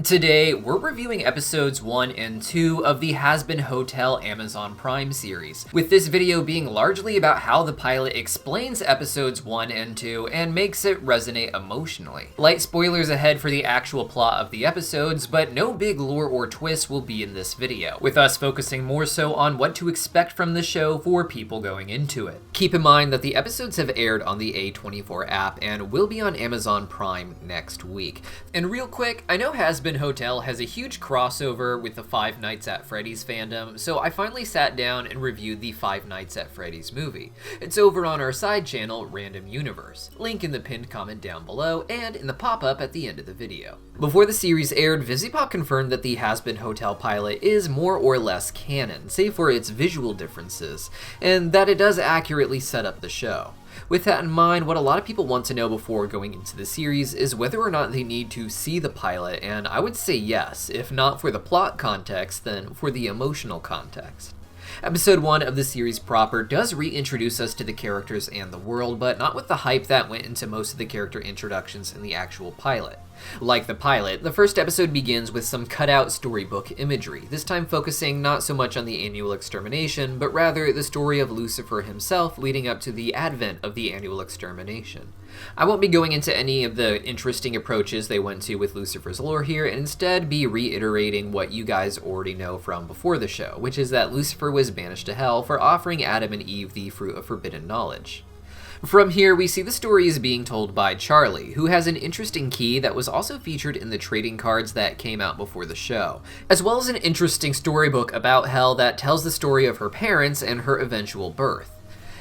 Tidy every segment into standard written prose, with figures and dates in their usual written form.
Today, we're reviewing episodes 1 and 2 of the Hazbin Hotel Amazon Prime series, with this video being largely about how the pilot explains episodes 1 and 2 and makes it resonate emotionally. Light spoilers ahead for the actual plot of the episodes, but no big lore or twists will be in this video, with us focusing more so on what to expect from the show for people going into it. Keep in mind that the episodes have aired on the A24 app and will be on Amazon Prime next week. And real quick, I know Hazbin Hotel has a huge crossover with the Five Nights at Freddy's fandom, so I finally sat down and reviewed the Five Nights at Freddy's movie. It's over on our side channel, Random Universe. Link in the pinned comment down below and in the pop-up at the end of the video. Before the series aired, VisiPop confirmed that the Hazbin Hotel pilot is more or less canon, save for its visual differences, and that it does accurately set up the show. With that in mind, what a lot of people want to know before going into the series is whether or not they need to see the pilot, and I would say yes, if not for the plot context, then for the emotional context. Episode 1 of the series proper does reintroduce us to the characters and the world, but not with the hype that went into most of the character introductions in the actual pilot. Like the pilot, the first episode begins with some cutout storybook imagery, this time focusing not so much on the annual extermination, but rather the story of Lucifer himself leading up to the advent of the annual extermination. I won't be going into any of the interesting approaches they went to with Lucifer's lore here, and instead be reiterating what you guys already know from before the show, which is that Lucifer was banished to hell for offering Adam and Eve the fruit of forbidden knowledge. From here, we see the story is being told by Charlie, who has an interesting key that was also featured in the trading cards that came out before the show, as well as an interesting storybook about hell that tells the story of her parents and her eventual birth.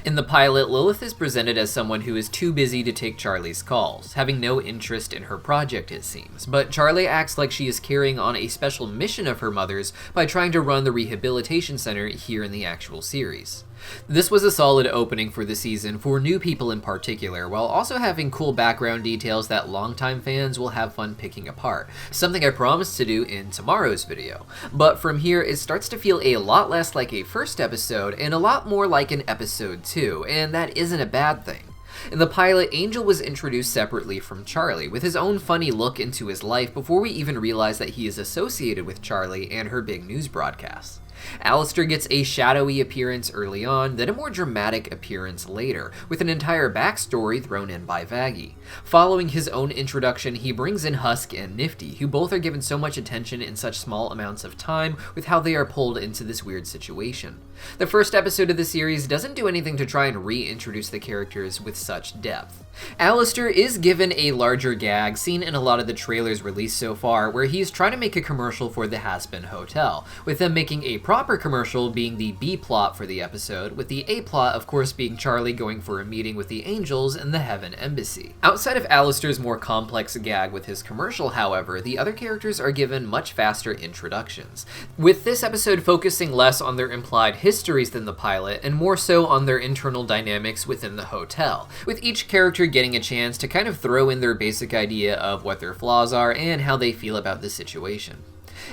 In the pilot, Lilith is presented as someone who is too busy to take Charlie's calls, having no interest in her project it seems, but Charlie acts like she is carrying on a special mission of her mother's by trying to run the rehabilitation center here in the actual series. This was a solid opening for the season for new people in particular, while also having cool background details that longtime fans will have fun picking apart, something I promised to do in tomorrow's video. But from here, it starts to feel a lot less like a first episode and a lot more like an episode 2, and that isn't a bad thing. In the pilot, Angel was introduced separately from Charlie, with his own funny look into his life before we even realize that he is associated with Charlie and her big news broadcasts. Alistair gets a shadowy appearance early on, then a more dramatic appearance later, with an entire backstory thrown in by Vaggie. Following his own introduction, he brings in Husk and Nifty, who both are given so much attention in such small amounts of time with how they are pulled into this weird situation. The first episode of the series doesn't do anything to try and reintroduce the characters with such depth. Alistair is given a larger gag seen in a lot of the trailers released so far, where he's trying to make a commercial for the Hazbin Hotel, with them making a proper commercial being the B plot for the episode, with the A plot of course being Charlie going for a meeting with the angels in the Heaven Embassy. Outside of Alistair's more complex gag with his commercial, however, the other characters are given much faster introductions, with this episode focusing less on their implied histories than the pilot, and more so on their internal dynamics within the hotel, with each character getting a chance to kind of throw in their basic idea of what their flaws are and how they feel about the situation.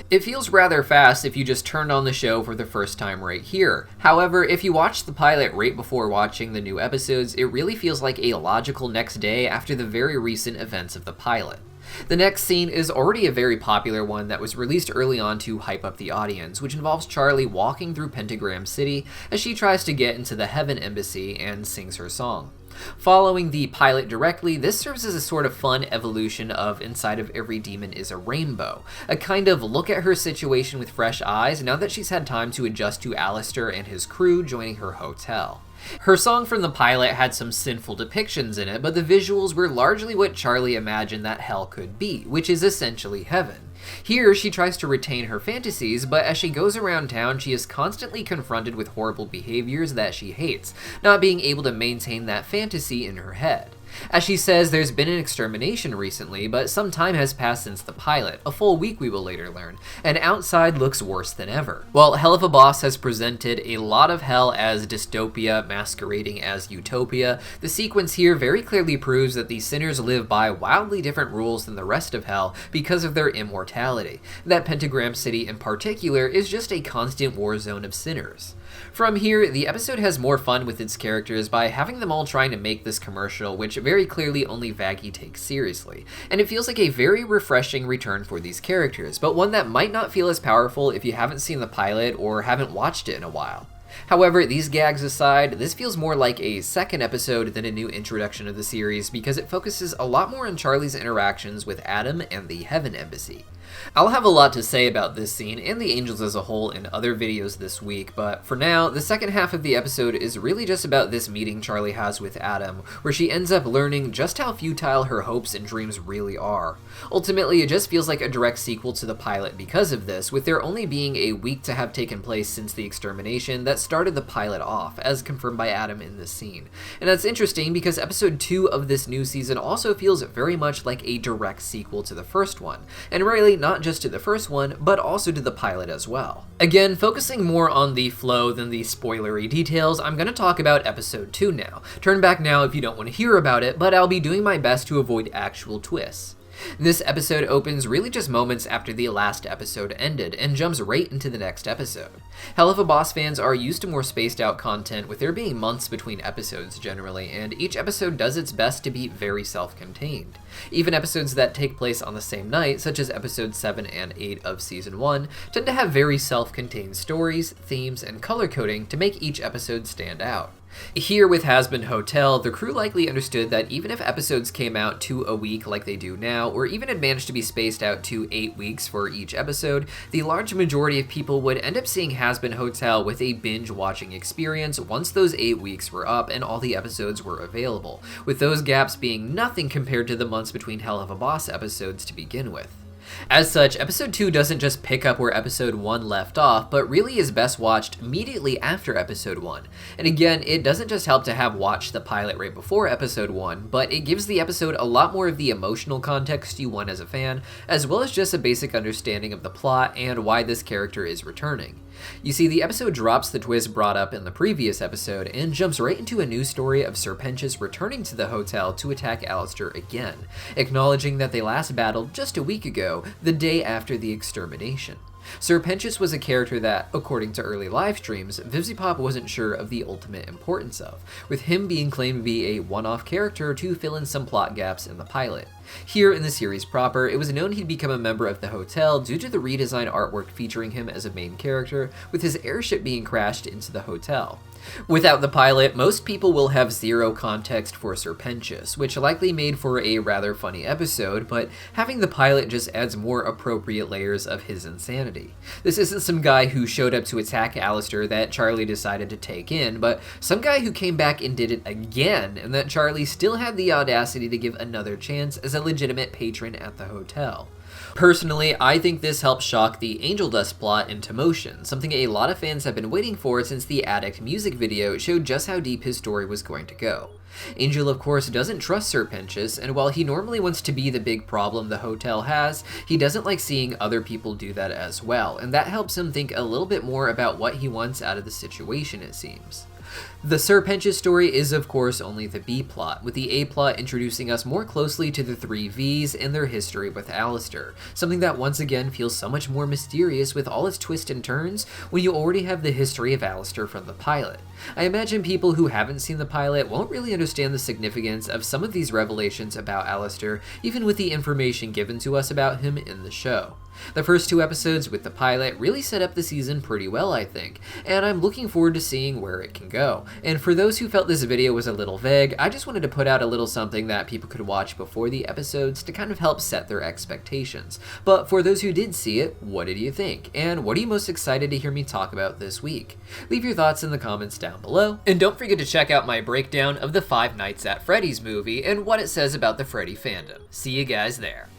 It feels rather fast if you just turned on the show for the first time right here. However, if you watch the pilot right before watching the new episodes, it really feels like a logical next day after the very recent events of the pilot. The next scene is already a very popular one that was released early on to hype up the audience, which involves Charlie walking through Pentagram City as she tries to get into the Heaven Embassy and sings her song. Following the pilot directly, this serves as a sort of fun evolution of Inside of Every Demon is a Rainbow, a kind of look at her situation with fresh eyes now that she's had time to adjust to Alistair and his crew joining her hotel. Her song from the pilot had some sinful depictions in it, but the visuals were largely what Charlie imagined that hell could be, which is essentially heaven. Here, she tries to retain her fantasies, but as she goes around town, she is constantly confronted with horrible behaviors that she hates, not being able to maintain that fantasy in her head. As she says, there's been an extermination recently, but some time has passed since the pilot, a full week we will later learn, and outside looks worse than ever. While Hell of a Boss has presented a lot of hell as dystopia masquerading as utopia, the sequence here very clearly proves that the sinners live by wildly different rules than the rest of hell because of their immortality. That Pentagram City in particular is just a constant war zone of sinners. From here, the episode has more fun with its characters by having them all trying to make this commercial, which very clearly only Vaggie takes seriously, and it feels like a very refreshing return for these characters, but one that might not feel as powerful if you haven't seen the pilot or haven't watched it in a while. However, these gags aside, this feels more like a second episode than a new introduction of the series because it focuses a lot more on Charlie's interactions with Adam and the Heaven Embassy. I'll have a lot to say about this scene and the Angels as a whole in other videos this week, but for now, the second half of the episode is really just about this meeting Charlie has with Adam, where she ends up learning just how futile her hopes and dreams really are. Ultimately, it just feels like a direct sequel to the pilot because of this, with there only being a week to have taken place since the extermination that started the pilot off, as confirmed by Adam in this scene. And that's interesting because episode 2 of this new season also feels very much like a direct sequel to the first one, and really not just to the first one, but also to the pilot as well. Again, focusing more on the flow than the spoilery details, I'm going to talk about episode 2 now. Turn back now if you don't want to hear about it, but I'll be doing my best to avoid actual twists. This episode opens really just moments after the last episode ended, and jumps right into the next episode. Hell of a Boss fans are used to more spaced out content, with there being months between episodes generally, and each episode does its best to be very self-contained. Even episodes that take place on the same night, such as episodes 7 and 8 of season 1, tend to have very self-contained stories, themes, and color coding to make each episode stand out. Here with Hazbin Hotel, the crew likely understood that even if episodes came out to a week like they do now, or even had managed to be spaced out to 8 weeks for each episode, the large majority of people would end up seeing Hazbin Hotel with a binge-watching experience once those 8 weeks were up and all the episodes were available, with those gaps being nothing compared to the months between Hell of a Boss episodes to begin with. As such, episode 2 doesn't just pick up where episode 1 left off, but really is best watched immediately after episode 1. And again, it doesn't just help to have watched the pilot right before episode 1, but it gives the episode a lot more of the emotional context you want as a fan, as well as just a basic understanding of the plot and why this character is returning. You see, the episode drops the twist brought up in the previous episode and jumps right into a new story of Serpentius returning to the hotel to attack Alistair again, acknowledging that they last battled just a week ago, the day after the extermination. Serpentius was a character that, according to early live streams, Vivziepop wasn't sure of the ultimate importance of, with him being claimed to be a one-off character to fill in some plot gaps in the pilot. Here in the series proper, it was known he'd become a member of the hotel due to the redesigned artwork featuring him as a main character, with his airship being crashed into the hotel. Without the pilot, most people will have zero context for Serpentius, which likely made for a rather funny episode, but having the pilot just adds more appropriate layers of his insanity. This isn't some guy who showed up to attack Alistair that Charlie decided to take in, but some guy who came back and did it again, and that Charlie still had the audacity to give another chance as a legitimate patron at the hotel. Personally, I think this helps shock the Angel Dust plot into motion, something a lot of fans have been waiting for since the Addict music video showed just how deep his story was going to go. Angel, of course, doesn't trust Serpentius, and while he normally wants to be the big problem the hotel has, he doesn't like seeing other people do that as well, and that helps him think a little bit more about what he wants out of the situation, it seems. The Serpentius story is of course only the B-plot, with the A-plot introducing us more closely to the three Vs and their history with Alistair, something that once again feels so much more mysterious with all its twists and turns when you already have the history of Alistair from the pilot. I imagine people who haven't seen the pilot won't really understand the significance of some of these revelations about Alistair, even with the information given to us about him in the show. The first 2 episodes with the pilot really set up the season pretty well, I think, and I'm looking forward to seeing where it can go. And for those who felt this video was a little vague, I just wanted to put out a little something that people could watch before the episodes to kind of help set their expectations. But for those who did see it, what did you think? And what are you most excited to hear me talk about this week? Leave your thoughts in the comments down below, and don't forget to check out my breakdown of the Five Nights at Freddy's movie and what it says about the Freddy fandom. See you guys there.